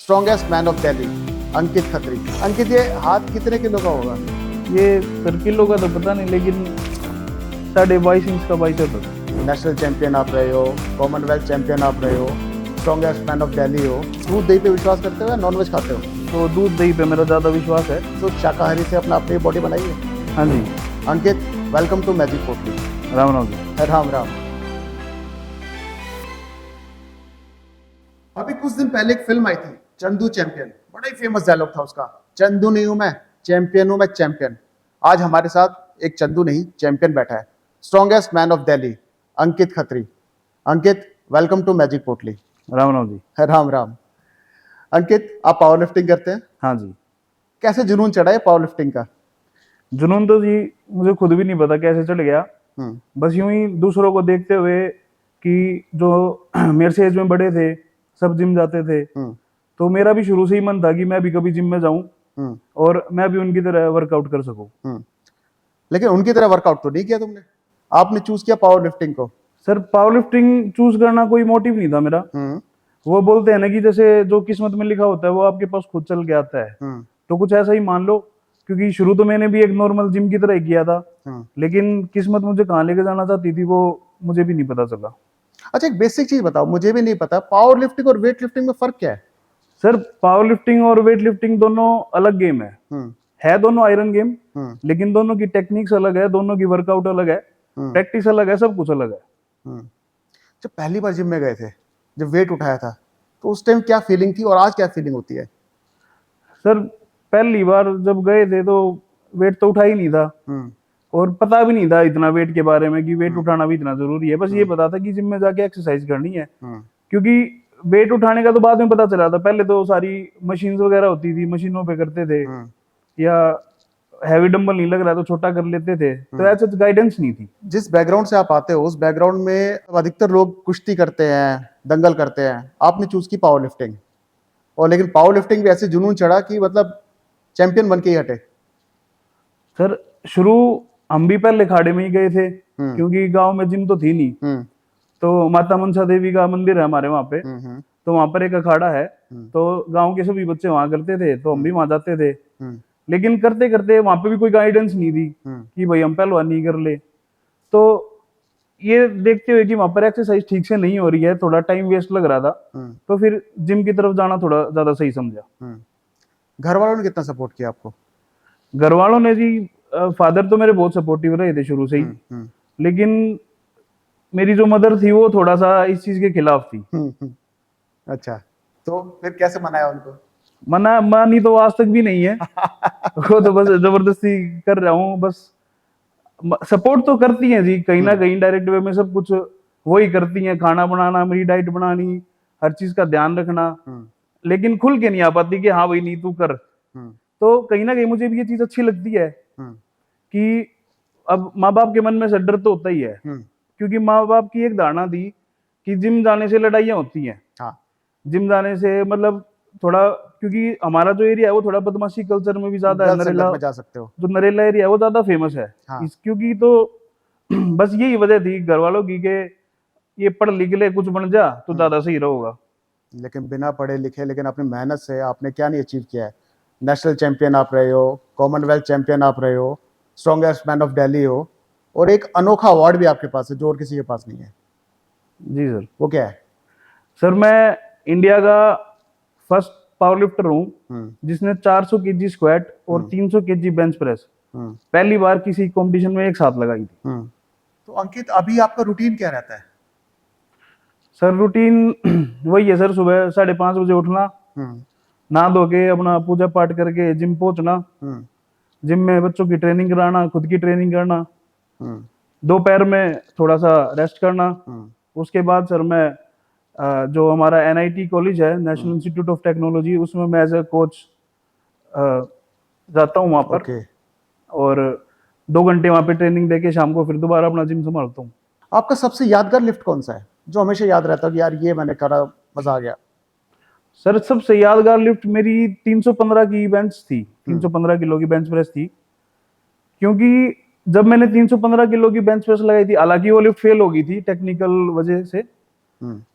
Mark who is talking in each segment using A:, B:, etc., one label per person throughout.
A: Strongest man of Delhi Ankit Khatri. अंकित, ये हाथ कितने किलो का होगा?
B: ये सर किलो का तो पता नहीं, लेकिन 22.5 इंच का बाइसेप है।
A: नेशनल चैंपियन आप रहे हो, कॉमनवेल्थ चैंपियन आप रहे हो, स्ट्रॉन्गेस्ट मैन ऑफ दिल्ली हो। दूध दही पे विश्वास करते हो या नॉनवेज खाते हो?
B: तो दूध दही पे मेरा ज़्यादा विश्वास है।
A: तो शाकाहारी से अपना अपनी बॉडी बनाई है।
B: हाँ जी।
A: अंकित, welcome to magic Potli.
B: Ram Ram ji.
A: Ram Ram. अभी कुछ दिन पहले एक फिल्म आई थी चंदू चैंपियन। बड़ा ही फेमस डायलॉग था उसका, चंदू नहीं हूं मैं, चैंपियन हूं मैं, चैंपियन। आज हमारे साथ एक चंदू नहीं चैंपियन बैठा है, strongest man of Delhi Ankit Khatri. Ankit, welcome to magic Potli.
B: Ram Ram ji.
A: Ram Ram. अंकित, आप पावर लिफ्टिंग करते हैं?
B: हाँ जी।
A: कैसे जुनून चढ़ा है पावर लिफ्टिंग का?
B: जुनून तो जी मुझे खुद भी नहीं पता कैसे चढ़ गया। बस यूं ही दूसरों को देखते हुए कि जो मेरे से एज में बड़े थे, सब जिम जाते थे, तो मेरा भी शुरू से ही मन था कि मैं भी कभी जिम में जाऊं और मैं भी उनकी तरह वर्कआउट कर सकूं।
A: लेकिन उनकी तरह वर्कआउट तो नहीं किया तुमने, आपने चूज किया पावर लिफ्टिंग को।
B: सर पावर लिफ्टिंग चूज करना कोई मोटिव नहीं था मेरा। वो बोलते हैं ना कि जैसे जो किस्मत में लिखा होता है वो आपके पास खुद चल के आता है। तो कुछ ऐसा ही मान लो, क्योंकि शुरू तो मैंने भी एक नॉर्मल जिम की तरह ही किया था, लेकिन किस्मत मुझे कहाँ लेके जाना चाहती थी वो मुझे भी नहीं पता चला।
A: अच्छा, एक बेसिक चीज बताओ, मुझे भी नहीं पता, पावर लिफ्टिंग और वेट लिफ्टिंग में फर्क क्या है?
B: सर पावर लिफ्टिंग और वेट लिफ्टिंग दोनों अलग गेम है दोनों आयरन गेम, लेकिन दोनों की टेक्निक्स अलग है, दोनों की वर्कआउट अलग है, प्रैक्टिस अलग है, सब कुछ अलग है।
A: जब पहली बार जिम में गए थे, जब वेट उठाया था, तो उस टाइम क्या फीलिंग थी और आज क्या फीलिंग होती है?
B: सर पहली बार जब गए थे तो वेट तो उठा ही नहीं था, और पता भी नहीं था इतना वेट के बारे में कि वेट उठाना भी इतना जरूरी है। बस ये पता था कि जिम में जाके एक्सरसाइज करनी है, क्योंकि वेट उठाने का तो बाद में पता चला था। पहले तो सारी मशीन्स वगैरह होती थी, मशीनों पे करते थे, या हैवी डंबल नहीं लग रहा तो छोटा कर लेते थे, तो ऐसा गाइडेंस नहीं थी।
A: जिस बैकग्राउंड से आप आते हो उस बैकग्राउंड में अधिकतर लोग कुश्ती करते हैं, दंगल करते हैं, आपने चूज की पावर लिफ्टिंग। और लेकिन पावर लिफ्टिंग भी ऐसे जुनून चढ़ा कि मतलब चैंपियन बन के ही हटे।
B: सर शुरू हम भी पहले खाड़े में ही गए थे, क्योंकि गांव में जिम तो थी नहीं। तो माता मनसा देवी का मंदिर है हमारे वहां पे, तो वहां पर एक अखाड़ा है, तो गांव के सभी बच्चे वहां करते थे, तो हम भी वहां जाते थे। लेकिन करते करते वहां पे भी कोई गाइडेंस नहीं थी कि भाई हम पहलवानी कर ले। तो ये देखते हुए कि वहां पर एक्सरसाइज ठीक से नहीं हो रही है, थोड़ा टाइम वेस्ट लग रहा था, तो फिर जिम की तरफ जाना थोड़ा ज्यादा सही समझा।
A: घर वालों ने कितना सपोर्ट किया आपको?
B: घर वालों ने जी, फादर तो मेरे बहुत सपोर्टिव रहे थे शुरू से ही, लेकिन मेरी जो मदर थी वो थोड़ा सा इस चीज के खिलाफ थी।
A: अच्छा, तो फिर कैसे मनाया उनको?
B: मानी तो आज तक भी नहीं है। वो तो बस जबरदस्ती कर रहा हूँ बस। सपोर्ट तो करती हैं जी, कहीं ना कहीं डायरेक्ट वे में सब कुछ वही करती हैं, खाना बनाना, मेरी डाइट बनानी, हर चीज का ध्यान रखना, लेकिन खुल के नहीं आ पाती कि हाँ भाई नहीं तू कर। तो कहीं ना कहीं मुझे भी ये चीज अच्छी लगती है कि अब माँ बाप के मन में से डर तो होता ही है, क्योंकि माँ बाप की एक धारणा थी कि जिम जाने से लड़ाइयाँ होती हैं। जिम जाने से मतलब थोड़ा, क्योंकि हमारा जो एरिया है वो थोड़ा बदमाशी कल्चर में भी ज्यादा है, नरेला
A: में जा सकते हो।
B: जो नरेला एरिया है वो ज्यादा फेमस है। क्योंकि तो बस यही वजह थी घर वालों की कि ये पढ़ लिख ले कुछ बन जा तो ज्यादा सही रहेगा।
A: लेकिन बिना पढ़े लिखे, लेकिन अपनी मेहनत से आपने क्या नहीं अचीव किया है। नेशनल चैंपियन आप रहे हो, कॉमनवेल्थ चैंपियन आप रहे हो, स्ट्रॉन्गेस्ट मैन ऑफ दिल्ली हो, और एक अनोखा अवार्ड भी आपके पास है जो और किसी के पास नहीं है।
B: जी सर।
A: वो क्या है?
B: सर मैं इंडिया का फर्स्ट पावर लिफ्टर हूँ जिसने 400 केजी स्क्वाट और 300 केजी बेंच प्रेस पहली बार किसी कंपटीशन में एक साथ लगाई थी।
A: तो अंकित, अभी आपका रूटीन क्या रहता है?
B: सर रूटीन वही है सर, सुबह 5:30 बजे उठना, नहा धो के अपना पूजा पाठ करके जिम पहुंचना, जिम में बच्चों की ट्रेनिंग कराना, खुद की ट्रेनिंग करना, दोपहर में थोड़ा सा रेस्ट करना। उसके बाद सर मैं जो हमारा NIT कॉलेज है, नेशनल इंस्टीट्यूट ऑफ टेक्नोलॉजी, उसमें मैं एज ए कोच जाता हूँ वहाँ पर, और 2 घंटे वहाँ पे ट्रेनिंग देके शाम को फिर दोबारा अपना जिम संभालता हूँ।
A: आपका सबसे यादगार लिफ्ट कौन सा है जो हमेशा याद रहता है कि यार ये मैंने करा, मजा आ गया?
B: सर सबसे यादगार लिफ्ट मेरी 315 की बेंच थी, 315 किलो की बेंच प्रेस थी। क्योंकि जब मैंने 315 किलो की बेंच प्रेस लगाई थी, हालांकि वो लिफ्ट फेल हो गई थी टेक्निकल वजह से,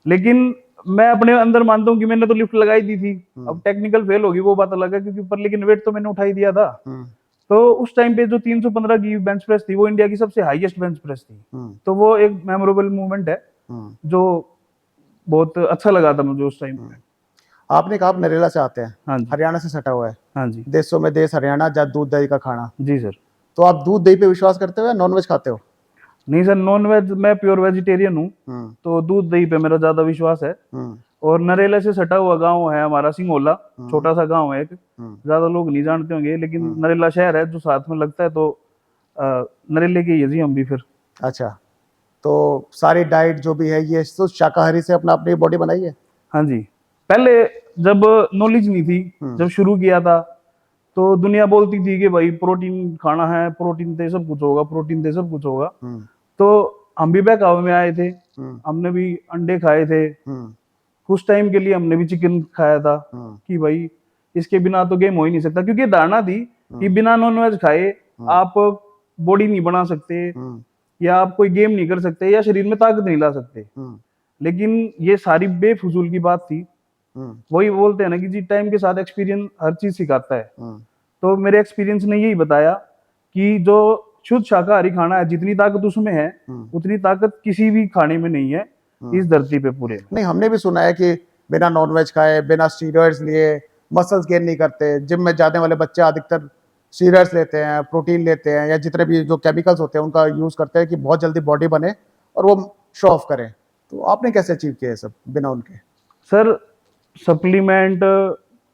B: लेकिन मैं अपने अंदर मानता हूँ कि मैंने तो लिफ्ट लगाई दी थी।
A: हम्म।
B: अब टेक्निकल फेल होगी वो बात अलग है, क्योंकि पर लेकिन वेट तो मैंने उठाई दिया था।
A: हम्म,
B: तो उस टाइम पे जो 315 की बेंच प्रेस थी वो इंडिया की सबसे हाईएस्ट बेंच प्रेस थी।
A: हम्म,
B: तो वो एक मेमोरेबल मूवमेंट है
A: हम्म,
B: जो बहुत अच्छा लगा था मुझे उस टाइम
A: हम्म।
B: पे।
A: आपने कहा आप नरेला से आते हैं,
B: हाँ जी।
A: हरियाणा से सटा हुआ है,
B: हाँ जी।
A: देशों में देश हरियाणा, जहाँ दूध दही का खाना।
B: जी सर।
A: तो आप दूध दही पे विश्वास करते हो या नॉनवेज खाते हो?
B: नहीं सर, नॉन वेज, मैं प्योर वेजिटेरियन हूँ।
A: हम्म,
B: तो दूध दही पे मेरा ज्यादा विश्वास है।
A: हम्म,
B: और नरेला से सटा हुआ गांव है हमारा सिंगोला।
A: हम्म,
B: छोटा सा गांव है एक,
A: हम्म,
B: ज्यादा लोग नहीं जानते होंगे, लेकिन
A: हम्म।
B: नरेला शहर है जो साथ में लगता है। तो नरेले के ही है जी हम भी फिर।
A: अच्छा, तो सारी डाइट जो भी है ये तो शाकाहारी से अपना अपनी बॉडी बनाई है?
B: हाँ जी। पहले जब नॉलेज नहीं थी,
A: हम्म,
B: जब शुरू किया था, तो दुनिया बोलती थी कि भाई प्रोटीन खाना है, प्रोटीन से सब कुछ होगा, प्रोटीन से सब कुछ होगा।
A: हम्म,
B: तो हम भी बहकावे में आए थे।
A: हम्म,
B: हमने भी अंडे खाए थे।
A: हम्म,
B: कुछ टाइम के लिए हमने भी चिकन खाया था
A: हम्म,
B: कि भाई इसके बिना तो गेम हो ही नहीं सकता, क्योंकि धारणा थी कि
A: हम्म,
B: बिना नॉनवेज खाए
A: हम्म,
B: आप बॉडी नहीं बना सकते,
A: हम्म,
B: या आप कोई गेम नहीं कर सकते, या शरीर में ताकत नहीं ला सकते।
A: हम्म,
B: लेकिन ये सारी बेफजूल की बात थी।
A: हम्म,
B: वही बोलते हैं ना कि जी टाइम के साथ एक्सपीरियंस हर चीज सिखाता है।
A: हम्म,
B: तो मेरे एक्सपीरियंस ने यही बताया कि जो शुद्ध शाकाहारी खाना है, जितनी ताकत उसमें है
A: हम्म,
B: उतनी ताकत किसी भी खाने में नहीं है
A: हम्म।
B: इस धरती पे पूरे में।
A: नहीं, हमने भी सुना है कि बिना नॉनवेज खाए, बिना स्टीरॉयड्स लिए मसल्स गेन नहीं करते। जिम में जाने वाले बच्चे अधिकतर स्टीरॉयड्स लेते हैं, प्रोटीन लेते हैं, या जितने भी जो केमिकल्स होते हैं उनका यूज करते हैं कि बहुत जल्दी बॉडी बने और वो शो ऑफ करें। तो आपने कैसे अचीव किया ये सब बिना उनके?
B: सर, सप्लीमेंट,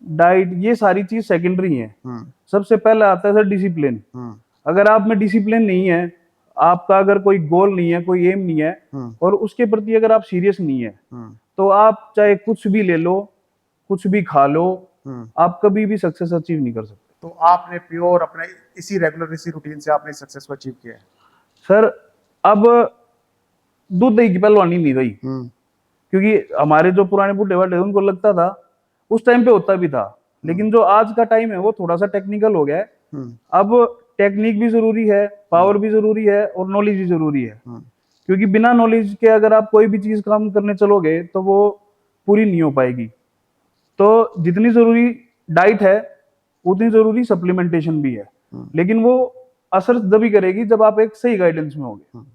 B: डाइट, ये सारी चीज सेकेंडरी है।
A: हम्म,
B: सबसे पहले आता है सर डिसिप्लिन।
A: हम्म,
B: अगर आप में डिसिप्लिन नहीं है, आपका अगर कोई गोल नहीं है, कोई एम नहीं है,
A: हम्म,
B: और उसके प्रति अगर आप सीरियस नहीं है,
A: हम्म,
B: तो आप चाहे कुछ भी ले लो, कुछ भी खा लो,
A: हम्म।
B: आप कभी भी सक्सेस अचीव नहीं कर सकते।
A: तो आपने प्योर अपने इसी रेगुलर इसी रूटीन से आपने सक्सेस को अचीव किया है?
B: सर, अब दूध दही की पहलवानी नहीं रही,
A: हम्म,
B: क्योंकि हमारे जो पुराने बुढ़े वाले उनको लगता था, उस टाइम पे होता भी था। लेकिन जो आज का टाइम है वो थोड़ा सा टेक्निकल हो गया है।
A: हम्म,
B: अब टेक्निक भी जरूरी है, पावर भी जरूरी है, और नॉलेज भी जरूरी है।
A: हम्म,
B: क्योंकि बिना नॉलेज के अगर आप कोई भी चीज काम करने चलोगे तो वो पूरी नहीं हो पाएगी। तो जितनी जरूरी डाइट है उतनी जरूरी सप्लीमेंटेशन भी है।
A: हम्म,
B: लेकिन वो असर तभी करेगी जब आप एक सही गाइडेंस में होगे।
A: हम्म।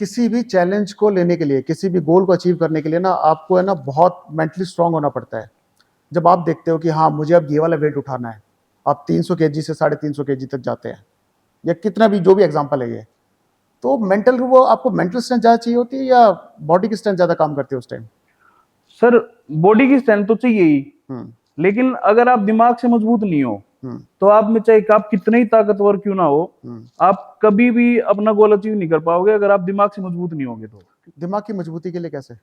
A: किसी भी चैलेंज को लेने के लिए, किसी भी गोल को अचीव करने के लिए ना, आपको है ना बहुत मेंटली स्ट्रांग होना पड़ता है। जब आप देखते हो कि हाँ मुझे अब ये वाला वेट उठाना है, आप 300 केजी से 350 केजी तक जाते हैं, या कितना भी जो भी एग्जांपल है ये, तो मेंटल वो आपको मेंटल स्ट्रेंथ ज़्यादा चाहिए होती है या बॉडी की स्ट्रेंथ ज़्यादा काम करती है उस टाइम?
B: सर, बॉडी की स्ट्रेंथ तो चाहिए ही,
A: हम्म,
B: लेकिन अगर आप दिमाग से मजबूत नहीं हो,
A: हम्म,
B: तो आप में चाहे आप कितने ही ताकतवर क्यों ना हो,
A: हम्म।
B: आप कभी भी अपना गोल अचीव नहीं कर पाओगे अगर आप दिमाग से मजबूत नहीं होगे तो।
A: दिमाग की मजबूती के लिए कैसे?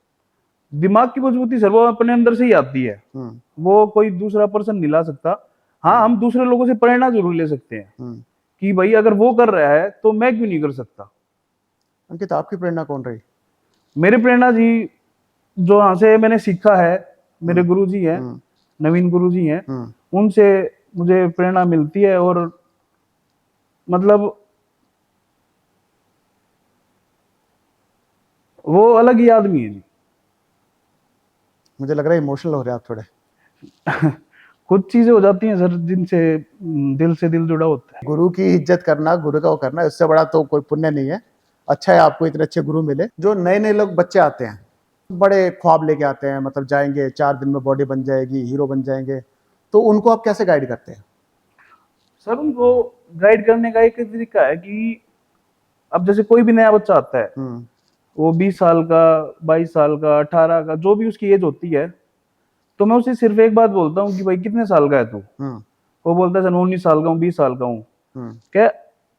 B: दिमाग की मजबूती सर वो अपने अंदर से ही आती है।
A: हम्म,
B: वो कोई दूसरा पर्सन नहीं ला सकता। हाँ, हम दूसरे लोगों से प्रेरणा जरूर ले सकते हैं
A: हम्म।
B: कि भाई अगर वो कर रहा है तो मैं क्यों नहीं कर सकता।
A: अंकित, आपकी प्रेरणा कौन रही?
B: मेरी प्रेरणा जी, जो यहाँ से मैंने सीखा है, मेरे
A: हम्म,
B: गुरु जी हैं,
A: हम्म,
B: नवीन गुरु जी हैं,
A: हम्म,
B: उनसे मुझे प्रेरणा मिलती है। और मतलब वो अलग ही आदमी है जी।
A: मुझे लग रहा है इमोशनल हो रहे हैं आप थोड़े।
B: कुछ चीजें हो जाती हैं सर जिनसे दिल से दिल जुड़ा होता है।
A: गुरु की इज्जत करना, गुरु का वो करना, इससे बड़ा तो कोई पुण्य नहीं है। अच्छा है आपको इतने अच्छे गुरु मिले। जो नए नए लोग बच्चे आते हैं, बड़े ख्वाब लेके आते हैं, मतलब जाएंगे 4 दिन में बॉडी बन जाएगी, हीरो बन जाएंगे, तो उनको आप कैसे गाइड करते हैं?
B: सर, उनको गाइड करने का एक तरीका है कि अब जैसे कोई भी नया बच्चा आता है,
A: हम्म,
B: वो 20 साल का, 22 साल का, 18 का, जो भी उसकी एज होती है, तो मैं उसे सिर्फ एक बात बोलता हूँ कि भाई कितने साल का है तू।
A: हम्म,
B: वो बोलता है सर 19 साल का हूँ, 20 साल का हूँ।
A: हम्म,
B: क्या,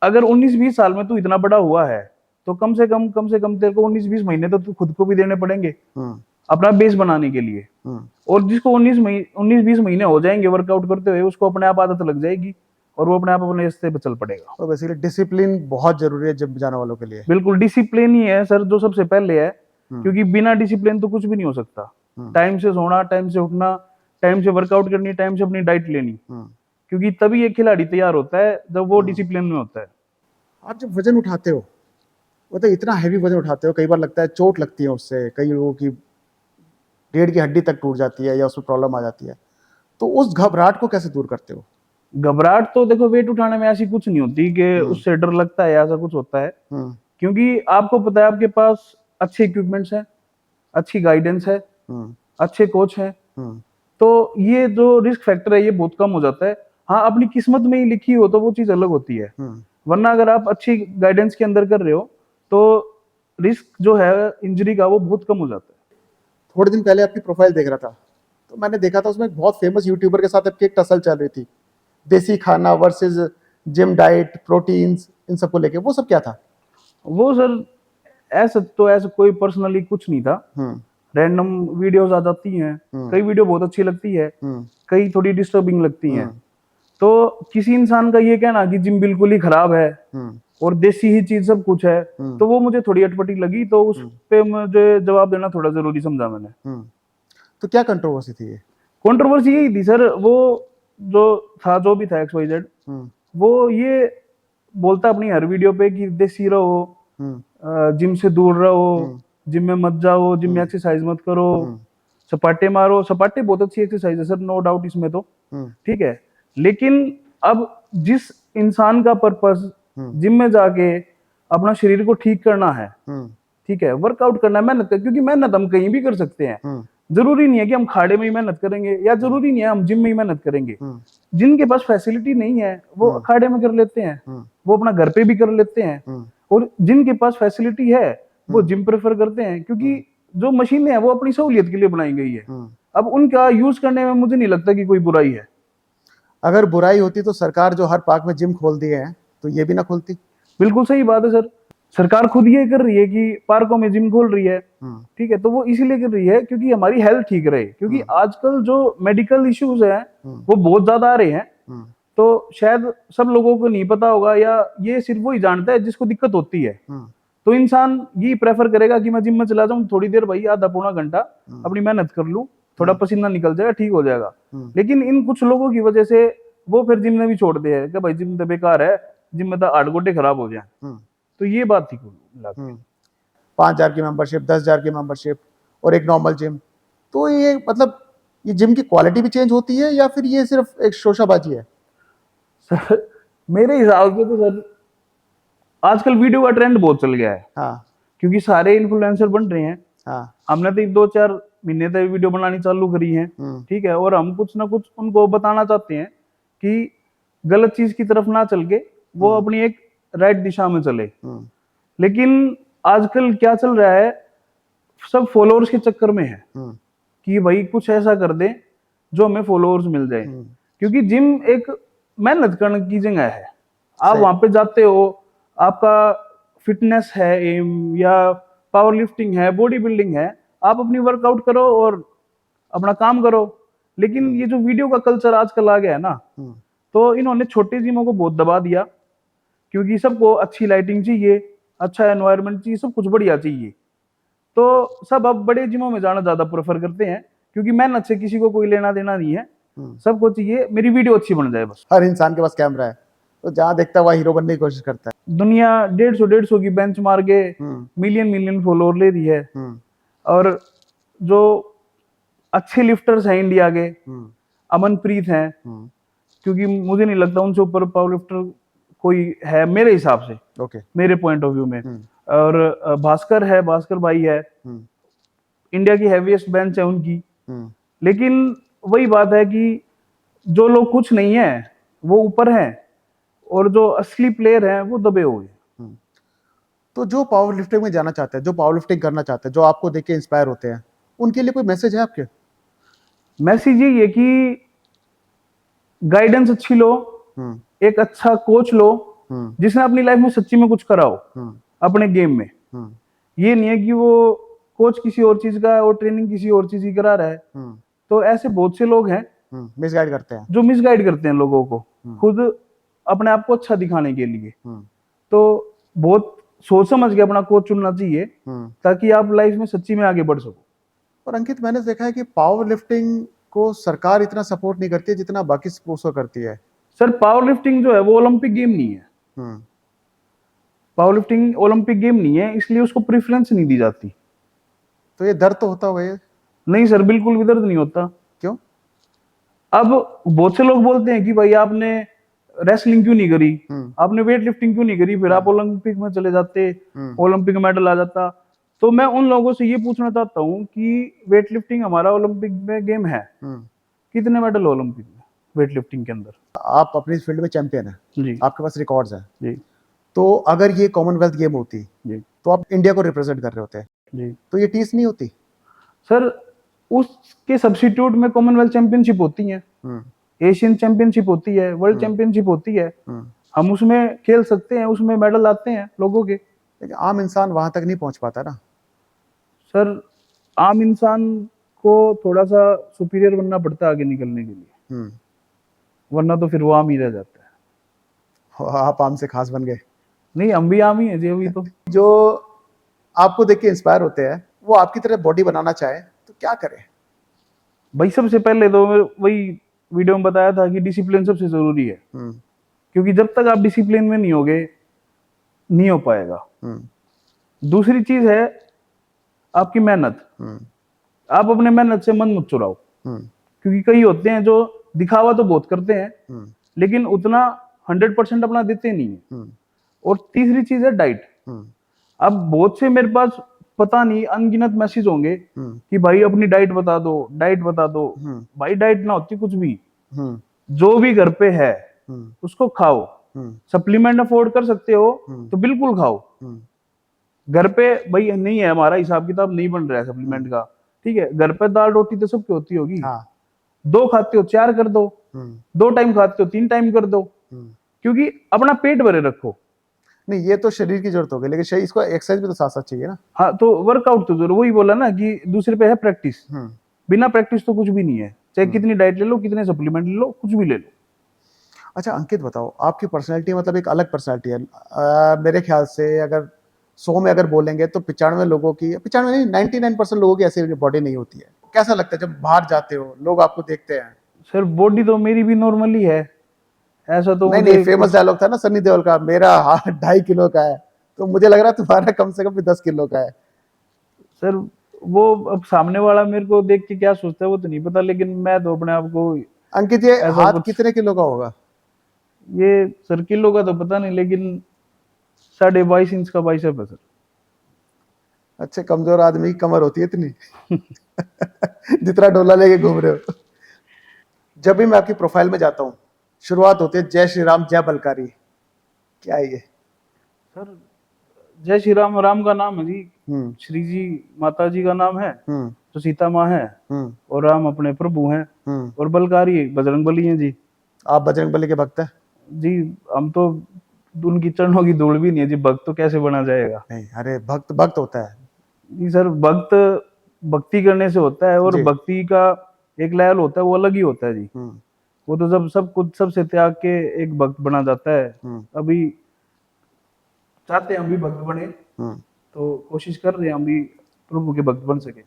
B: अगर 19-20 साल में तू इतना बड़ा हुआ है तो कम से कम तेरे को 19-20 महीने तो तू खुद को भी देने पड़ेंगे
A: हम्म,
B: अपना बेस बनाने के लिए।
A: हम्म।
B: और जिसको 19-20 महीने हो जाएंगे वर्कआउट करते हुए, उसको अपने आप आदत लग जाएगी और वो अपने आप अपने रास्ते पे चल पड़ेगा।
A: तो बेसिकली डिसिप्लिन बहुत जरूरी है जिम जाने वालों के लिए।
B: बिल्कुल, डिसिप्लिन ही है सर जो सबसे पहले है।
A: हम्म,
B: क्योंकि बिना डिसिप्लिन तो कुछ भी नहीं हो सकता।
A: हम्म,
B: टाइम से सोना, टाइम से उठना, टाइम से वर्कआउट करनी, टाइम से अपनी डाइट लेनी,
A: हम्म,
B: क्योंकि तभी एक खिलाड़ी तैयार होता है जब वो
A: हम्म।
B: डिसिप्लिन में होता है।
A: आप जब वजन उठाते हो, मतलब इतना हैवी वजन उठाते हो, कई बार लगता है चोट लगती है उससे, कई लोगों की रीढ़ की हड्डी तक टूट जाती है या उसमें प्रॉब्लम आ जाती है, तो उस घबराहट को कैसे दूर करते हो?
B: घबराहट तो देखो वेट उठाने में ऐसी कुछ नहीं होती कि उससे डर लगता है, ऐसा कुछ होता है।
A: हम्म
B: क्योंकि आपको पता है आपके पास अच्छे इक्विपमेंट्स हैं, अच्छी गाइडेंस है,
A: हम्म
B: अच्छे कोच हैं,
A: हम्म
B: तो ये जो रिस्क फैक्टर है ये बहुत कम हो जाता है। हाँ, अपनी किस्मत में ही लिखी हो तो वो चीज अलग होती है,
A: हम्म
B: वरना अगर आप अच्छी गाइडेंस के अंदर कर रहे हो तो रिस्क जो है इंजरी का वो बहुत कम हो जाता है।
A: थोड़े दिन पहले आपकी प्रोफाइल देख रहा था, तो मैंने देखा था उसमें एक बहुत फेमस यूट्यूबर के साथ आपकी एक टसल चल रही थी, देसी खाना वर्सेस जिम डाइट, प्रोटीन्स, इन सबको लेके, वो सब क्या था?
B: वो सर ऐसा कोई पर्सनली कुछ नहीं था।
A: हम्म
B: रैंडम वीडियोस आ जाती हैं, कई वीडियो बहुत अच्छी लगती है,
A: हम्म
B: कई थोड़ी डिस्टर्बिंग लगती हैं।
A: हम्म
B: तो किसी इंसान का ये कहना कि जिम बिल्कुल ही खराब है
A: हम्म
B: और देसी ही चीज सब कुछ है, तो वो मुझे थोड़ी अटपटी लगी, तो उस पे मुझे जवाब देना थोड़ा जरूरी समझा मैंने।
A: हम्म तो क्या कंट्रोवर्सी थी ये?
B: कंट्रोवर्सी यही थी सर, वो जो था, जो भी था XYZ,
A: हम्म
B: वो ये बोलता अपनी हर वीडियो पे कि देसी रहो,
A: हम्म
B: जिम से दूर रहो, जिम में मत जाओ, जिम में एक्सरसाइज मत करो, सपाटे मारो। सपाटे बहुत अच्छी एक्सरसाइज है सर, नो डाउट इसमें तो, ठीक है। लेकिन अब जिस इंसान का पर्पस जिम में जाके अपना शरीर को ठीक करना है, ठीक है, वर्कआउट करना है, मेहनत कर, क्योंकि मेहनत हम कहीं भी कर सकते हैं। जरूरी नहीं है कि हम खाड़े में ही मेहनत करेंगे, या जरूरी नहीं है हम जिम में ही मेहनत करेंगे। जिनके पास फैसिलिटी नहीं है वो अखाड़े में कर लेते हैं, वो अपना घर पे भी कर लेते हैं। और जिनके पास फैसिलिटी है वो जिम प्रेफर करते हैं, क्योंकि जो मशीनें हैं वो अपनी सहूलियत के लिए बनाई गई है। अब उनका यूज करने में मुझे नहीं लगता कि कोई बुराई है।
A: अगर बुराई होती तो सरकार जो हर पार्क में जिम खोल दिए हैं, तो ये भी ना खोलती?
B: बिल्कुल सही बात है सर, सरकार खुद ये कर रही है कि पार्कों में जिम खोल रही है, ठीक है, तो वो इसीलिए कर रही है क्योंकि हमारी हेल्थ ठीक रहे। क्योंकि आजकल जो मेडिकल इश्यूज हैं वो बहुत ज्यादा आ रहे हैं, तो शायद सब लोगों को नहीं पता होगा, या ये सिर्फ वही जानता है जिसको दिक्कत होती है। तो इंसान ये प्रेफर करेगा कि मैं जिम में चला जाऊं, थोड़ी देर भाई, आधा पौना घंटा अपनी मेहनत कर लूं, थोड़ा पसीना निकल जाएगा, ठीक हो जाएगा। लेकिन इन कुछ लोगों की वजह से वो फिर जिम में भी छोड़ दे है कि भाई जिम तो बेकार है, जिम में तो आठ गोटे खराब हो जाए। तो ये बात थी कुल मिला के।
A: 5,000 की मेंबरशिप, 10,000 की मेंबरशिप और एक नॉर्मल जिम, तो ये मतलब ये जिम की क्वालिटी भी चेंज होती है या फिर ये सिर्फ एक शोशाबाजी है?
B: सर मेरे हिसाब से तो सर आजकल वीडियो का ट्रेंड बहुत चल गया है,
A: हाँ
B: क्योंकि सारे इन्फ्लुएंसर बन रहे हैं।
A: हाँ
B: हमने तो 2-4 महीने तक वीडियो बनानी चालू करी है, ठीक है, और हम कुछ ना कुछ उनको बताना चाहते हैं कि गलत चीज की तरफ ना चल के वो अपनी एक राइट दिशा में चले। लेकिन आजकल क्या चल रहा है, सब फॉलोअर्स के चक्कर में है कि भाई कुछ ऐसा कर दे जो हमें फॉलोअर्स मिल जाए। क्योंकि जिम एक मेहनत करने की जगह है, आप वहां पे जाते हो, आपका फिटनेस है एम, या पावर लिफ्टिंग है, बॉडी बिल्डिंग है, आप अपनी वर्कआउट करो और अपना काम करो। लेकिन ये जो वीडियो का कल्चर आजकल आ गया है ना, तो इन्होंने छोटे जिमों को बहुत दबा दिया, क्योंकि सबको अच्छी लाइटिंग चाहिए, अच्छा एनवायरनमेंट चाहिए, सब कुछ बढ़िया चाहिए। तो सब अब बड़े जिमों में जाना ज्यादा प्रेफर करते हैं, क्योंकि मेहनत से किसी को कोई लेना देना नहीं है, सबको चाहिए मेरी वीडियो अच्छी बन जाए बस।
A: हर इंसान के पास कैमरा है, तो जहां देखता है वह हीरो बनने की कोशिश करता है।
B: दुनिया 150 की बेंच मार के मिलियन फॉलोअर ले रही है, और जो अच्छे लिफ्टर्स हैं इंडिया के, अमनप्रीत हैं, क्योंकि मुझे नहीं लगता उनसे ऊपर पावर लिफ्टर कोई है मेरे हिसाब से,
A: ओके
B: मेरे पॉइंट ऑफ व्यू में। और भास्कर है, भास्कर भाई है, इंडिया की हैवीएस्ट बेंच है उनकी। लेकिन वही बात है कि जो लोग कुछ नहीं है वो ऊपर हैं, और जो असली प्लेयर हैं वो दबे हुए हैं।
A: तो जो पावर लिफ्टिंग में जाना चाहते हैं, जो पावर लिफ्टिंग करना चाहते हैं, जो आपको देख के इंस्पायर होते हैं, उनके लिए कोई मैसेज है आपके?
B: मैसेज यही है कि गाइडेंस अच्छी लो, एक अच्छा कोच लो जिसने अपनी लाइफ में सच्ची में कुछ करा हो अपने गेम में। ये नहीं है कि वो कोच किसी और चीज का है और ट्रेनिंग किसी और चीज की करा रहा है। तो ऐसे बहुत से लोग हैं
A: मिसगाइड करते हैं,
B: जो मिसगाइड करते हैं लोगों को खुद अपने आप को अच्छा दिखाने के लिए। तो बहुत सोच समझ के अपना कोच चुनना चाहिए, ताकि आप लाइफ में सच्ची में आगे बढ़ सको।
A: और अंकित, मैंने देखा है कि पावर लिफ्टिंग को सरकार इतना सपोर्ट नहीं करती है जितना बाकी स्पोर्ट्स को करती है।
B: सर पावर लिफ्टिंग जो है वो ओलंपिक गेम नहीं है, पावर लिफ्टिंग ओलंपिक गेम नहीं है, इसलिए उसको प्रेफरेंस नहीं दी जाती।
A: तो ये दर्द तो होता हुआ है।
B: नहीं सर, बिल्कुल भी दर्द नहीं होता।
A: क्यों?
B: अब बहुत से लोग बोलते हैं कि भाई आपने रेसलिंग क्यों नहीं करी, आपने वेट लिफ्टिंग क्यों नहीं करी, फिर आप ओलंपिक में चले जाते, ओलंपिक मेडल आ जाता। तो मैं उन लोगों से ये पूछना चाहता हूँ कि वेट लिफ्टिंग हमारा ओलंपिक में गेम है, कितने मेडल ओलंपिक में वेट लिफ्टिंग के अंदर?
A: आप अपनी फील्ड में चैंपियन है,
B: जी
A: आपके पास रिकॉर्ड्स हैं,
B: जी
A: तो अगर ये कॉमनवेल्थ गेम होती
B: जी
A: तो आप इंडिया को रिप्रेजेंट कर रहे होते,
B: जी
A: तो ये टीस नहीं होती?
B: सर, उसके सब्स्टिट्यूट में कॉमनवेल्थ चैंपियनशिप होती है, एशियन चैंपियनशिप होती है, वर्ल्ड चैंपियनशिप होती है, हम उसमें खेल सकते हैं, उसमें मेडल आते हैं लोगों के।
A: लेकिन आम इंसान वहां तक नहीं पहुंच पाता ना।
B: सर, आम इंसान को थोड़ा सा सुपीरियर बनना पड़ता है आगे निकलने के लिए, वरना तो फिर वो आम ही रह जाता है।
A: आप आम से खास बन गए।
B: नहीं, हम भी आम ही है जी अभी तो।
A: जो आपको देख के इंस्पायर होते हैं, वो आपकी तरह बॉडी बनाना चाहे तो क्या करें?
B: भाई सबसे पहले तो वही वीडियो में बताया था कि डिसिप्लिन सबसे जरूरी है, क्योंकि जब तक आप डिसिप्लिन में नहीं होगे नहीं हो पाएगा। दूसरी चीज है आपकी मेहनत। आप अपने मेहनत से मन मत चुराओ, क्योंकि कई होते हैं जो दिखावा तो बहुत करते हैं लेकिन उतना 100% अपना देते नहीं है। और तीसरी चीज है डाइट। अब बहुत से मेरे पास पता नहीं अनगिनत मैसेज होंगे कि भाई अपनी डाइट बता दो, डाइट बता दो। भाई डाइट ना होती कुछ भी, जो भी घर पे है उसको खाओ। सप्लीमेंट अफोर्ड कर सकते हो तो बिल्कुल खाओ। घर पे भाई नहीं है, हमारा हिसाब किताब नहीं बन रहा है सप्लीमेंट का, ठीक है, घर पे दाल रोटी तो सबकी होती होगी।
A: हाँ।
B: 2 खाते हो 4 कर दो, 2 टाइम खाते हो 3 टाइम कर दो, क्योंकि अपना पेट भरे रखो।
A: नहीं, ये तो शरीर की जरूरत होगी, लेकिन शरीर इसको एक्सरसाइज भी तो साथ साथ चाहिए ना।
B: हाँ, तो वर्कआउट तो जरूर, वही बोला ना कि दूसरे पे है प्रैक्टिस। बिना प्रैक्टिस तो कुछ भी नहीं है, चाहे कितनी डाइट ले लो, कितने सप्लीमेंट ले लो, कुछ भी ले लो।
A: अच्छा अंकित बताओ, आपकी पर्सनैलिटी मतलब एक अलग पर्सनैलिटी है। मेरे ख्याल से अगर 100 में अगर बोलेंगे तो 95 लोगों की, 95 नहीं 99% लोगों की ऐसी बॉडी नहीं होती है। कैसा लगता है जब बाहर जाते हो, लोग आपको देखते हैं?
B: सर बॉडी तो मेरी भी नॉर्मली है, ऐसा तो
A: नहीं
B: मुझे
A: नहीं, फेमस डायलॉग था ना सनी देओल का, मेरा हाथ 2.5 किलो का है, तो मुझे लग रहा है तुम्हारा कम से कम भी 10 किलो का है।
B: सर वो अब सामने वाला मेरे को देख के क्या सोचता है वो तो नहीं पता, लेकिन मैं तो अपने आप को
A: अंकित ये
B: ऐसा
A: हाथ
B: कुछ,
A: कितने किलो का होगा?
B: ये सर किलो का तो पता नहीं, लेकिन 22.5 इंच का बाइसेप है सर।
A: अच्छे कमजोर आदमी की कमर होती है इतनी जितना डोला लेके घूम रहे हो। जब भी मैं आपकी प्रोफाइल में जाता हूँ, शुरुआत होती है जय श्री राम जय बलकारी। क्या है ये?
B: सर जय श्री राम, राम का नाम है जी, श्री जी माता जी का नाम है, तो सीता माँ है, और राम अपने प्रभु हैं, और बलकारी बजरंग बली हैं जी।
A: आप बजरंग बली के भक्त हैं?
B: जी हम तो उनकी चरणों की धूल भी नहीं है जी, भक्त तो कैसे बना जाएगा।
A: नहीं, अरे भक्त भक्त होता है
B: जी सर, भक्त भक्ति करने से होता है, और
A: जी।
B: भक्ति का एक लेवल होता है, वो अलग ही होता है जी। वो तो जब सब कुछ सबसे त्याग के एक भक्त बना जाता है। अभी चाहते हैं हम भी भक्त बने, तो कोशिश कर रहे हैं हम भी प्रभु के भक्त बन सके।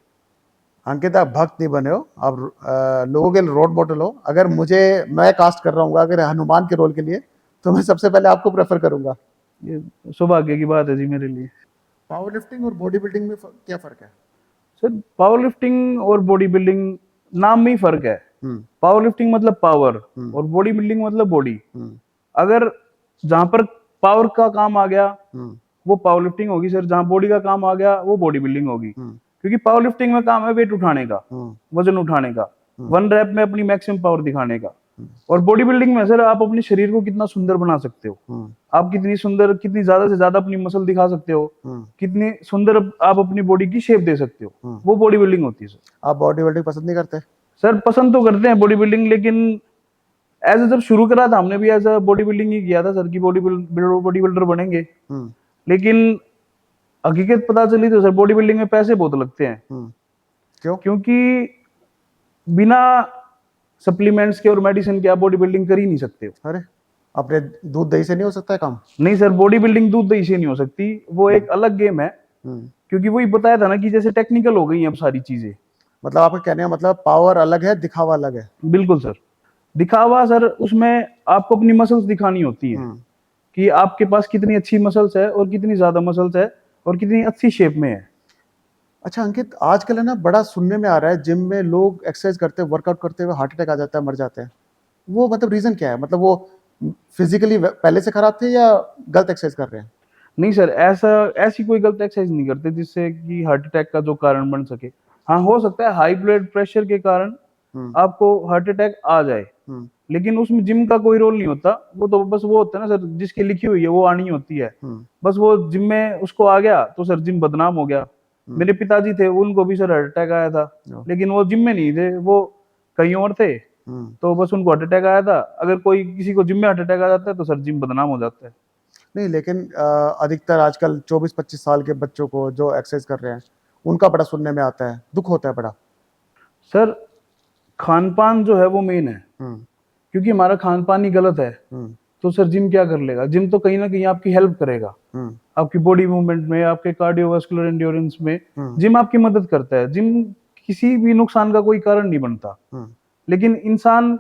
A: अंकित आप भक्त नहीं बने हो, आप लोगों के रोल मॉडल हो। अगर मैं कास्ट कर रहा हूँ अगर हनुमान के रोल के लिए, तो मैं सबसे पहले आपको प्रेफर करूंगा।
B: ये सौभाग्य की बात है जी मेरे लिए।
A: पावर लिफ्टिंग और बॉडी बिल्डिंग में क्या फर्क है?
B: सर पावर लिफ्टिंग और बॉडी बिल्डिंग नाम में ही फर्क है। पावर लिफ्टिंग मतलब पावर, और बॉडी बिल्डिंग मतलब बॉडी। अगर जहां पर पावर का काम आ गया वो पावर लिफ्टिंग होगी सर, जहां बॉडी का काम आ गया वो बॉडी बिल्डिंग होगी। क्योंकि पावर लिफ्टिंग में काम है वेट उठाने का, वजन उठाने का, 1 रैप में अपनी मैक्सिमम पावर दिखाने का। और बॉडी बिल्डिंग में सर आप अपने शरीर को कितना सुंदर बना सकते हो, आप कितनी सुंदर, कितनी ज्यादा से ज्यादा अपनी मसल दिखा सकते हो, कितनी सुंदर आप अपनी बॉडी की शेप दे सकते हो, वो बॉडी बिल्डिंग होती है सर।
A: आप बॉडी बिल्डिंग पसंद नहीं करते?
B: सर पसंद तो करते हैं बॉडी बिल्डिंग, लेकिन एज जब शुरू करा था हमने भी एज अ बॉडी बिल्डिंग ही किया था सर, की बॉडी बिल्डर बनेंगे। लेकिन हकीकत पता चली तो सर बॉडी बिल्डिंग में पैसे बहुत लगते हैं।
A: क्यों?
B: क्योंकि बिना सप्लीमेंट्स के और मेडिसिन के आप बॉडी बिल्डिंग कर ही नहीं सकते हो।
A: अरे अपने दूध दही से नहीं हो सकता है काम?
B: नहीं सर, बॉडी बिल्डिंग दूध दही से नहीं हो सकती, वो एक अलग गेम है। क्योंकि वही बताया था ना कि जैसे टेक्निकल हो गई हैं अब सारी चीजें।
A: मतलब आपका कहने का मतलब पावर अलग है, दिखावा अलग है?
B: बिल्कुल सर, दिखावा सर उसमें आपको अपनी मसल्स दिखानी होती है कि आपके पास कितनी अच्छी मसल्स है, और कितनी ज्यादा मसल्स है, और कितनी अच्छी शेप में है।
A: अच्छा अंकित, आजकल है ना बड़ा सुनने में आ रहा है जिम में लोग एक्सरसाइज करते हैं, वर्कआउट करते हुए हार्ट अटैक आ जाता है, मर जाते हैं। वो मतलब रीजन क्या है? मतलब वो फिजिकली पहले से खराब थे या गलत एक्सरसाइज कर रहे हैं?
B: नहीं सर, ऐसा ऐसी कोई गलत एक्सरसाइज नहीं करते जिससे कि हार्ट अटैक का जो कारण बन सके। हाँ, हो सकता है हाई ब्लड प्रेशर के कारण
A: हम्म।
B: आपको हार्ट अटैक आ जाए,
A: हम्म।
B: लेकिन उसमें जिम का कोई रोल नहीं होता। वो तो बस वो होता है ना सर, जिसकी लिखी हुई है वो आनी होती है।
A: हम्म।
B: बस वो जिम में उसको आ गया तो सर जिम बदनाम हो गया।
A: हम्म।
B: मेरे पिताजी थे, उनको भी सर हार्ट अटैक आया था,
A: ओ,
B: लेकिन वो जिम में नहीं थे, वो कहीं और थे।
A: हम्म।
B: तो बस उनको हार्ट अटैक आया था। अगर कोई किसी को जिम में हार्ट अटैक आ जाता है तो सर जिम बदनाम हो जाता है।
A: नहीं लेकिन अधिकतर आजकल 24-25 साल के बच्चों को जो एक्सरसाइज कर रहे हैं उनका बड़ा सुनने में आता है, दुख होता है बड़ा।
B: सर खान पान जो है वो मेन है,
A: हम्म।
B: क्योंकि हमारा खान पान ही गलत है।
A: हम्म।
B: तो सर जिम क्या कर लेगा? जिम तो कहीं ना कहीं आपकी हेल्प करेगा,
A: हम्म।
B: आपकी बॉडी मूवमेंट में, आपके कार्डियोवास्कुलर एंड्योरेंस में।
A: हम्म।
B: जिम आपकी मदद करता है, जिम किसी भी नुकसान का कोई कारण नहीं बनता।
A: हम्म।
B: लेकिन इंसान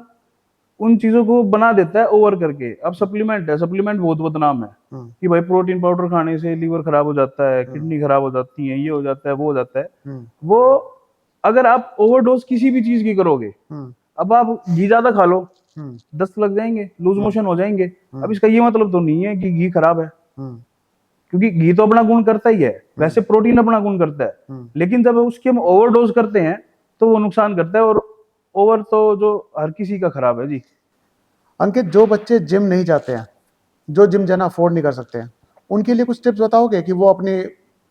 B: उन चीजों को बना देता है ओवर करके। अब सप्लीमेंट है, सप्लीमेंट बहुत बदनाम है
A: हम्म।
B: कि भाई प्रोटीन पाउडर खाने से लीवर खराब हो जाता है,
A: हम्म।
B: किडनी खराब हो जाती है, ये हो जाता है, वो हो जाता है।
A: हम्म।
B: वो अगर आप ओवरडोज किसी भी चीज की करोगे,
A: हम्म।
B: अब आप घी ज्यादा खा लो,
A: हम्म।
B: दस्त लग जाएंगे, लूज
A: हम्म।
B: मोशन हो जाएंगे। अब
A: हम्म।
B: इसका ये मतलब तो नहीं है कि घी खराब है,
A: हम्म।
B: क्योंकि घी तो अपना गुण करता ही है,
A: हम्म।
B: वैसे प्रोटीन अपना गुण करता है।
A: हम्म।
B: लेकिन जब उसकी हम ओवरडोज करते हैं तो वो नुकसान करता है। और ओवर तो जो हर किसी का खराब है जी।
A: अंकित, जो बच्चे जिम नहीं जाते हैं, जो जिम जाना अफोर्ड नहीं कर सकते हैं, उनके लिए कुछ टिप्स बताओगे कि वो अपनी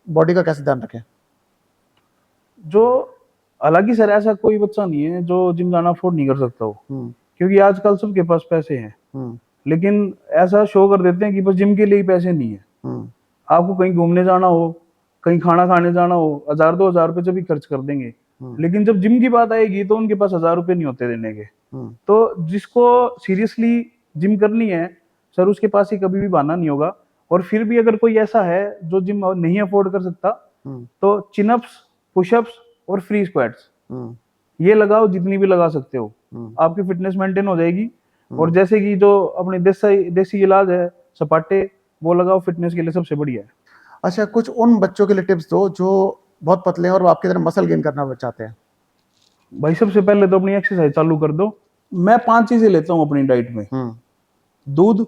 A: बॉडी का कैसे ध्यान रखें?
B: जो हालांकि सर ऐसा कोई बच्चा नहीं है जो जिम जाना अफोर्ड नहीं कर सकता हो,
A: हम्म।
B: क्योंकि आजकल सबके पास पैसे हैं।
A: हम्म।
B: लेकिन ऐसा शो कर देते हैं कि बस जिम के लिए ही पैसे नहीं है।
A: हम्म।
B: आपको कहीं घूमने जाना हो, कहीं खाना खाने जाना हो, 1,000 2,000 रुपए जब भी खर्च कर देंगे।
A: हम्म।
B: लेकिन जब जिम की बात आएगी तो उनके पास 1,000 रुपए नहीं होते देने के।
A: हम्म।
B: तो जिसको सीरियसली जिम करनी है सर, उसके पास ही कभी भी बहाना नहीं होगा। और फिर भी अगर कोई ऐसा है जो जिम नहीं अफोर्ड कर सकता,
A: हम्म।
B: तो चिनअप्स, पुशअप्स और फ्री स्क्वाट्स
A: हम्म।
B: ये लगाओ, जितनी भी लगा सकते हो।
A: हम्म।
B: आपकी फिटनेस मेंटेन हो जाएगी। और
A: हम्म।
B: जैसे कि जो अपने देसी देसी इलाज है, सपाटे, वो लगाओ, फिटनेस के लिए सबसे बढ़िया है।
A: अच्छा, कुछ उन बच्चों के लिए टिप्स दो जो बहुत पतले हैं और वो आपकी तरह मसल गेन करना चाहते हैं।
B: भाई सबसे पहले तो अपनी एक्सरसाइज चालू कर दो। मैं 5 चीजें लेता हूँ अपनी डाइट में:
A: हम्म।
B: दूध,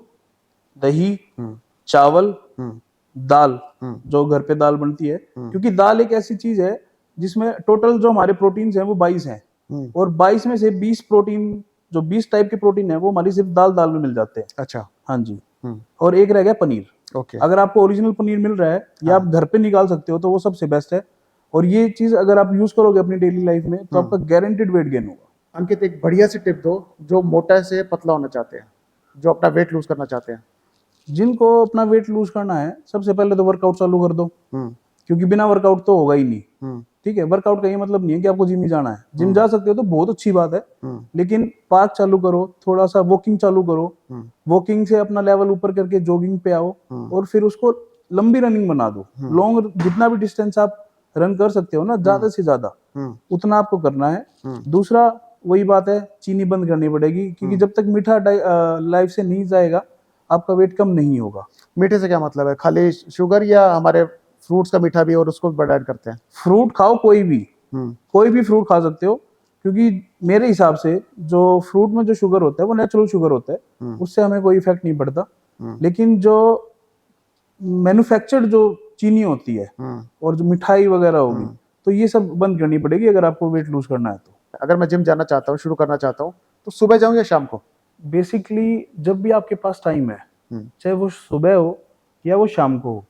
B: दही,
A: हम्म।
B: चावल,
A: हम्म।
B: दाल,
A: हम्म।
B: जो घर पे दाल बनती है।
A: हम्म।
B: क्योंकि दाल एक ऐसी चीज है जिसमें टोटल जो हमारे प्रोटीन्स हैं वो 22 हैं।
A: हम्म।
B: और 22 में से 20 प्रोटीन, जो 20 टाइप के प्रोटीन है, वो हमारी सिर्फ दाल दाल में मिल जाते हैं।
A: अच्छा।
B: हाँ जी।
A: हम्म।
B: और एक रह गया पनीर।
A: ओके।
B: अगर आपको ओरिजिनल पनीर मिल रहा है या
A: हाँ।
B: आप घर पे निकाल सकते हो तो वो सबसे बेस्ट है। और ये चीज अगर आप यूज करोगे अपनी डेली लाइफ में तो आपका गारंटेड वेट गेन होगा।
A: अंकित, एक बढ़िया सी टिप दो जो मोटा से पतला होना चाहते हैं, जो अपना वेट लूज करना चाहते हैं।
B: जिनको अपना वेट लूज करना है, सबसे पहले तो वर्कआउट चालू कर दो,
A: हम्म।
B: क्योंकि बिना वर्कआउट तो होगा ही नहीं।
A: हम्म।
B: ठीक है, वर्कआउट का ये मतलब नहीं है कि आपको जिम ही जाना है। जिम
A: हम्म।
B: जा सकते हो तो बहुत अच्छी बात है,
A: हम्म।
B: लेकिन पार्क चालू करो, थोड़ा सा वॉकिंग चालू करो।
A: हम्म।
B: वॉकिंग से अपना लेवल ऊपर करके जॉगिंग पे आओ,
A: हम्म।
B: और फिर उसको लंबी रनिंग बना दो।
A: हम्म।
B: लॉन्ग जितना भी डिस्टेंस आप रन कर सकते हो ना, ज्यादा से ज्यादा
A: हम्म।
B: उतना आपको करना है।
A: हम्म।
B: दूसरा वही बात है, चीनी बंद करनी पड़ेगी, क्योंकि जब तक मीठा लाइफ से नहीं जाएगा आपका वेट कम नहीं होगा।
A: मीठे से क्या मतलब है? खाली शुगर या हमारे फ्रूट्स का मीठा भी और उसको भी ऐड करते हैं?
B: फ्रूट खाओ, कोई भी,
A: हम्म।
B: कोई भी फ्रूट खा सकते हो। क्योंकि मेरे हिसाब से जो फ्रूट में जो शुगर होता है वो नेचुरल शुगर होता है,
A: हम्म।
B: उससे हमें कोई इफेक्ट नहीं पड़ता।
A: हम्म।
B: लेकिन जो मैन्युफैक्चर्ड जो चीनी होती है
A: हम्म।
B: और जो मिठाई वगैरह होगी,
A: हम्म।
B: तो ये सब बंद करनी पड़ेगी अगर आपको वेट लूज करना है तो।
A: अगर मैं जिम जाना चाहता हूँ, शुरू करना चाहता हूँ, तो सुबह जाऊँ या शाम को?
B: बेसिकली जब भी आपके पास टाइम है,
A: हम्म।
B: चाहे वो सुबह हो या वो शाम को हो,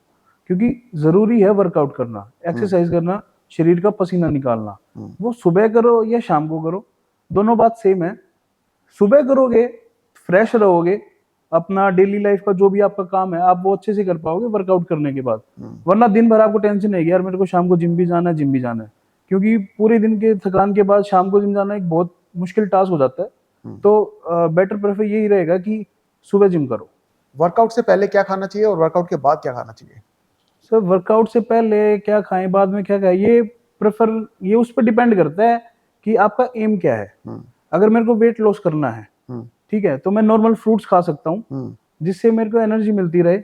B: क्योंकि जरूरी है वर्कआउट करना, एक्सरसाइज करना, शरीर का पसीना निकालना।
A: हम्म।
B: वो सुबह करो या शाम को करो, दोनों बात सेम है। सुबह करोगे, फ्रेश रहोगे, अपना डेली लाइफ का जो भी आपका काम है आप वो अच्छे से कर पाओगे वर्कआउट करने के बाद।
A: हम्म।
B: वरना दिन भर आपको टेंशन है कि यार मेरे को शाम को जिम भी जाना है, जिम भी जाना है। क्योंकि पूरे दिन के थकान के बाद शाम को जिम जाना एक बहुत मुश्किल टास्क हो जाता है।
A: हम्म।
B: तो बेटर प्रेफर यही रहेगा कि सुबह जिम करो।
A: वर्कआउट से पहले क्या खाना चाहिए और वर्कआउट के बाद क्या खाना चाहिए?
B: सर वर्कआउट से पहले क्या खाएं, बाद में क्या खाएं, ये उस पर डिपेंड करता है कि आपका एम क्या है।
A: हम्म।
B: अगर मेरे को वेट लॉस करना है,
A: हम्म।
B: ठीक है, तो मैं नॉर्मल फ्रूट्स खा सकता हूँ,
A: हम्म।
B: जिससे मेरे को एनर्जी मिलती रहे,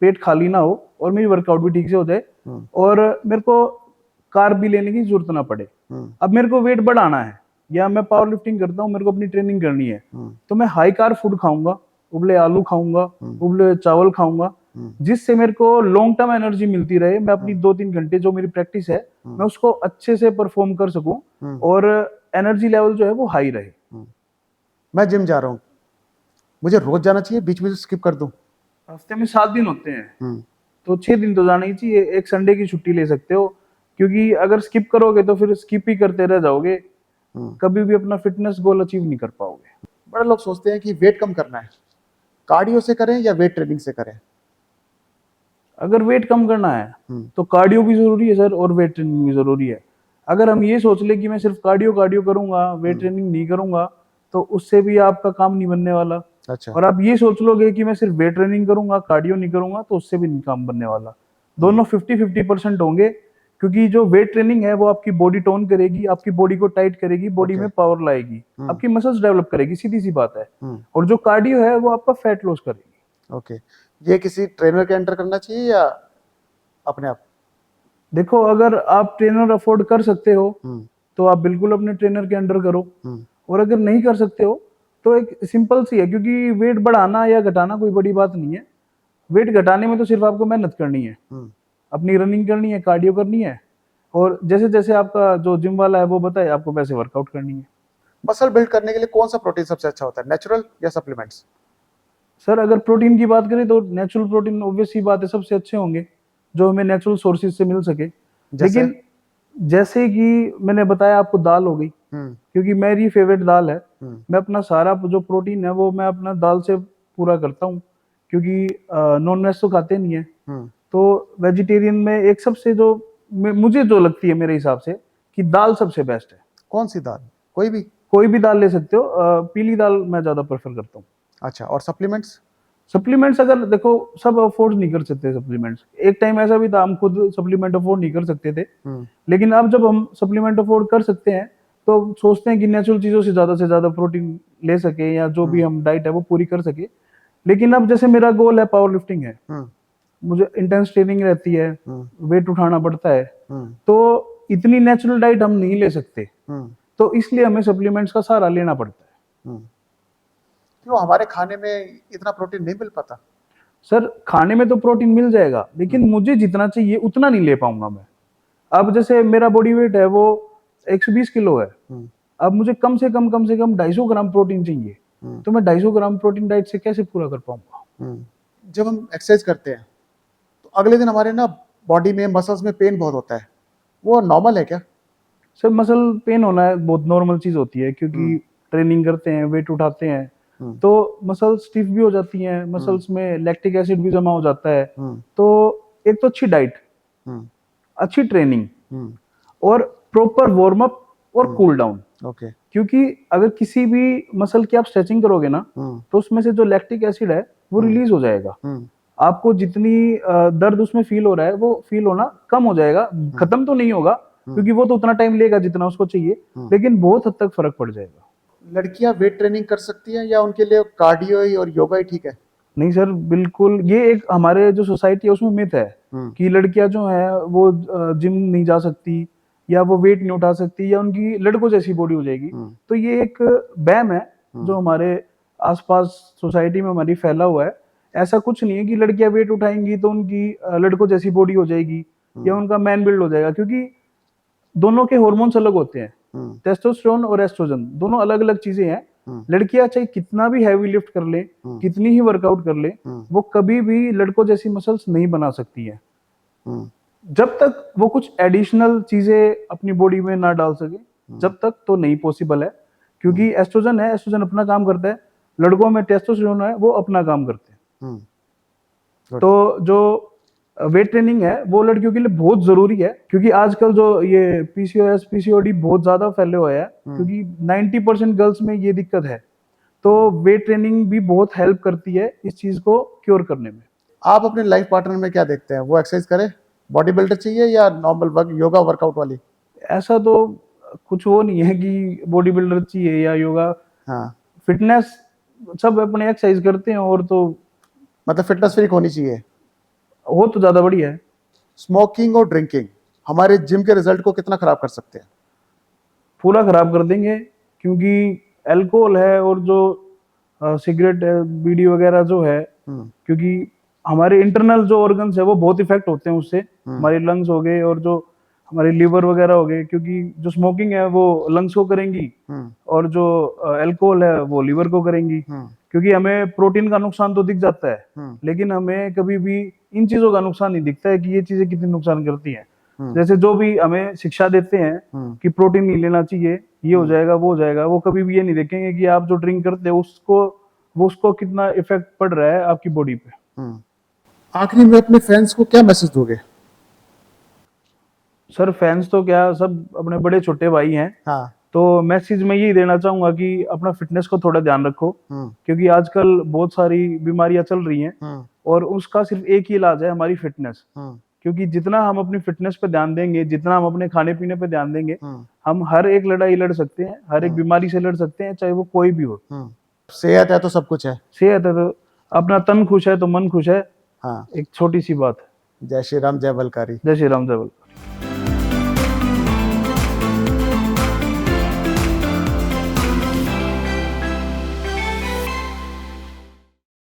B: पेट खाली ना हो और मेरी वर्कआउट भी ठीक से हो जाए।
A: हम्म।
B: और मेरे को कार भी लेने की जरूरत ना पड़े। अब मेरे को वेट बढ़ाना है या मैं पावर लिफ्टिंग करता हूँ, मेरे को अपनी ट्रेनिंग करनी है, तो मैं हाई कार्ब फूड खाऊंगा, उबले आलू खाऊंगा, उबले चावल खाऊंगा, जिससे मेरे को लॉन्ग टर्म एनर्जी मिलती रहे। मैं अपनी 2-3 घंटे जो मेरी प्रैक्टिस है मैं उसको अच्छे से परफॉर्म कर सकूं और एनर्जी लेवल जो है वो हाई रहे।
A: मैं जिम जा रहा हूँ, मुझे रोज जाना चाहिए, बीच में स्किप कर दूं?
B: हफ्ते में 7 दिन होते हैं तो 6 दिन तो जाना ही चाहिए। एक संडे की छुट्टी ले सकते हो, क्योंकि अगर स्किप करोगे तो फिर स्किप ही करते रह जाओगे, कभी भी अपना फिटनेस गोल अचीव नहीं कर पाओगे।
A: बड़े लोग सोचते हैं कि वेट कम करना है, कार्डियो से करें या वेट ट्रेनिंग से करें?
B: अगर वेट कम करना है तो कार्डियो भी जरूरी है सर और वेट ट्रेनिंग भी जरूरी है। अगर हम ये सोच ले कि मैं सिर्फ कार्डियो कार्डियो करूंगा, वेट ट्रेनिंग नहीं करूंगा, तो उससे भी आपका काम नहीं बनने वाला।
A: अच्छा।
B: और आप ये सोच लोगे कि मैं सिर्फ वेट ट्रेनिंग करूंगा, कार्डियो नहीं करूंगा, तो उससे भी नहीं काम बनने वाला। दोनों 50-50% होंगे, क्योंकि जो वेट ट्रेनिंग है वो आपकी बॉडी टोन करेगी, आपकी बॉडी को टाइट करेगी, बॉडी में पावर लाएगी, आपकी मसल्स डेवलप करेगी, सीधी सी बात है। और जो कार्डियो है वो आपका फैट लॉस करेगी।
A: ओके, ये किसी ट्रेनर के अंडर करना चाहिए या अपने आप?
B: देखो, अगर आप ट्रेनर अफोर्ड कर सकते हो तो आप बिल्कुल अपने ट्रेनर के अंडर करो, और अगर नहीं कर सकते हो तो एक सिंपल सी है, क्योंकि वेट बढ़ाना या घटाना कोई बड़ी बात नहीं है। वेट घटाने में तो सिर्फ आपको मेहनत करनी है, अपनी रनिंग करनी है, कार्डियो करनी है, और जैसे जैसे आपका जो जिम वाला है वो बताए आपको वैसे वर्कआउट करनी है।
A: मसल बिल्ड करने के लिए कौन सा प्रोटीन सबसे अच्छा होता है, नेचुरल या सप्लीमेंट्स?
B: सर, अगर प्रोटीन की बात करें तो नेचुरल प्रोटीन ऑब्वियस सी बात है सबसे अच्छे होंगे, जो हमें नेचुरल सोर्सेज से मिल सके।
A: जैसे?
B: लेकिन जैसे कि मैंने बताया आपको, दाल हो गई, क्योंकि मेरी फेवरेट दाल है। मैं अपना सारा जो प्रोटीन है वो मैं अपना दाल से पूरा करता हूँ, क्योंकि नॉन वेज तो खाते नहीं है। तो वेजिटेरियन में एक सबसे जो मुझे जो लगती है मेरे हिसाब से कि दाल सबसे बेस्ट है।
A: कौन सी दाल?
B: कोई भी दाल ले सकते हो, पीली दाल मैं ज्यादा प्रेफर करता हूँ।
A: अच्छा, और सप्लीमेंट्स?
B: सप्लीमेंट्स अगर देखो, सब अफोर्ड नहीं कर सकते सप्लीमेंट्स। एक टाइम ऐसा भी था हम खुद सप्लीमेंट अफोर्ड नहीं कर सकते थे, लेकिन अब जब हम सप्लीमेंट अफोर्ड कर सकते हैं तो सोचते हैं कि नेचुरल चीजों से ज्यादा प्रोटीन ले सके, या जो भी हम डाइट है वो पूरी कर सके। लेकिन अब जैसे मेरा गोल है पावर लिफ्टिंग है, मुझे इंटेंस ट्रेनिंग रहती है, वेट उठाना पड़ता है, तो इतनी नेचुरल डाइट हम नहीं ले सकते, तो इसलिए हमें सप्लीमेंट्स का सहारा लेना पड़ता है।
A: क्यों हमारे खाने में इतना प्रोटीन नहीं मिल पाता?
B: सर, खाने में तो प्रोटीन मिल जाएगा, लेकिन मुझे जितना चाहिए उतना नहीं ले पाऊंगा मैं। अब जैसे मेरा बॉडी वेट है वो 120 किलो है, अब मुझे कम से कम 250 ग्राम प्रोटीन चाहिए, तो मैं 250 ग्राम प्रोटीन डाइट से कैसे पूरा कर पाऊंगा?
A: जब हम एक्सरसाइज करते हैं तो अगले दिन हमारे ना बॉडी में मसल्स में पेन बहुत होता है, वो नॉर्मल है क्या?
B: सर, मसल पेन होना है बहुत नॉर्मल चीज होती है, क्योंकि ट्रेनिंग करते हैं, वेट उठाते हैं, तो मसल्स स्टिफ भी हो जाती हैं, मसल्स में लैक्टिक एसिड भी जमा हो जाता है। तो एक तो अच्छी डाइट, अच्छी ट्रेनिंग और प्रॉपर वार्म अप और कूल डाउन।
A: ओके।
B: क्योंकि अगर किसी भी मसल की आप स्ट्रेचिंग करोगे ना, तो उसमें से जो लैक्टिक एसिड है वो रिलीज हो जाएगा। आपको जितनी दर्द उसमें फील हो रहा है वो फील होना कम हो जाएगा, खत्म तो नहीं होगा, क्योंकि वो तो उतना टाइम लेगा जितना उसको चाहिए, लेकिन बहुत हद तक फर्क पड़ जाएगा।
A: लड़कियां वेट ट्रेनिंग कर सकती हैं या उनके लिए कार्डियो ही और योगा ही ठीक है?
B: नहीं सर, बिल्कुल, ये एक हमारे जो सोसाइटी है उसमें मिथ है कि लड़कियां जो है वो जिम नहीं जा सकती, या वो वेट नहीं उठा सकती, या उनकी लड़कों जैसी बॉडी हो जाएगी। तो ये एक बैम है जो हमारे आसपास सोसाइटी में हमारी फैला हुआ है। ऐसा कुछ नहीं है कि लड़कियां वेट उठाएंगी तो उनकी लड़कों जैसी बॉडी हो जाएगी या उनका मैन बिल्ड हो जाएगा, क्योंकि दोनों के हार्मोन्स अलग होते हैं। टेस्टोस्टेरोन और एस्ट्रोजन दोनों अलग अलग चीजें हैं। लड़कियां चाहे कितना भी हैवी लिफ्ट कर ले, कितनी ही वर्कआउट कर ले, वो कभी भी लड़कों जैसी मसल्स नहीं बना सकती है, जब तक वो कुछ एडिशनल चीजें अपनी बॉडी में ना डाल सके, जब तक तो नहीं पॉसिबल है। क्योंकि एस्ट्रोजन है, एस्ट्रोजन अपना काम करता है, लड़कों में टेस्टोस्टेरोन है, वो अपना काम करते हैं। तो जो वेट ट्रेनिंग है वो लड़कियों के लिए बहुत जरूरी है, क्योंकि आजकल जो ये पीसीओएस पीसीओडी बहुत ज्यादा फैले हुए हैं, क्योंकि 90% गर्ल्स में ये दिक्कत है। तो वेट ट्रेनिंग भी बहुत हेल्प करती है इस चीज को क्योर करने में।
A: आप अपने लाइफ पार्टनर में क्या देखते हैं, वो एक्सरसाइज करे, बॉडी बिल्डर चाहिए या नॉर्मल योगा वर्कआउट वाली?
B: ऐसा तो कुछ वो नहीं है कि बॉडी बिल्डर चाहिए या योगा।
A: हाँ,
B: फिटनेस सब अपने एक्सरसाइज करते हैं, और तो
A: मतलब फिटनेस फ्रीक होनी चाहिए।
B: हो तो ज्यादा बढ़िया है।
A: स्मोकिंग और ड्रिंकिंग हमारे जिम के रिजल्ट को कितना खराब कर सकते हैं?
B: पूरा खराब कर देंगे, क्योंकि अल्कोहल है और जो सिगरेट बीड़ी वगैरह जो है, क्योंकि हमारे इंटरनल जो ऑर्गन्स है वो बहुत इफेक्ट होते हैं उससे। हमारे लंग्स हो गए और जो हमारे लिवर वगैरह हो गए, क्योंकि जो स्मोकिंग है वो लंग्स को करेंगी और जो अल्कोहल है वो लिवर को करेंगी। क्योंकि हमें प्रोटीन का नुकसान तो दिख जाता है, लेकिन हमें कभी भी इन चीजों का नुकसान नहीं दिखता है कि ये चीजें कितनी नुकसान करती हैं। जैसे जो भी हमें शिक्षा देते हैं कि प्रोटीन नहीं लेना चाहिए, ये हो जाएगा वो हो जाएगा, वो कभी भी ये नहीं देखेंगे कि आप जो ड्रिंक करते हो उसको कितना इफेक्ट पड़ रहा है आपकी बॉडी पे।
A: आखिरी में अपने फैंस को क्या मैसेज दोगे?
B: सर फैंस तो क्या, सब अपने बड़े छोटे भाई हैं।
A: हाँ।
B: तो मैसेज मैं यही देना चाहूंगा कि अपना फिटनेस को थोड़ा ध्यान रखो, क्योंकि आजकल बहुत सारी बीमारियां चल रही हैं और उसका सिर्फ एक ही इलाज है, हमारी फिटनेस। क्योंकि जितना हम अपनी फिटनेस पे ध्यान देंगे, जितना हम अपने खाने पीने पे ध्यान देंगे, हम हर एक लड़ाई लड़ सकते हैं, हर एक बीमारी से लड़ सकते हैं, चाहे वो कोई भी हो।
A: सेहत है तो सब कुछ है।
B: सेहत है तो अपना तन खुश है तो मन खुश है।
A: हाँ।
B: एक छोटी सी बात है।
A: जय श्री राम, जय बलकारी।
B: जय श्री राम, जय बल।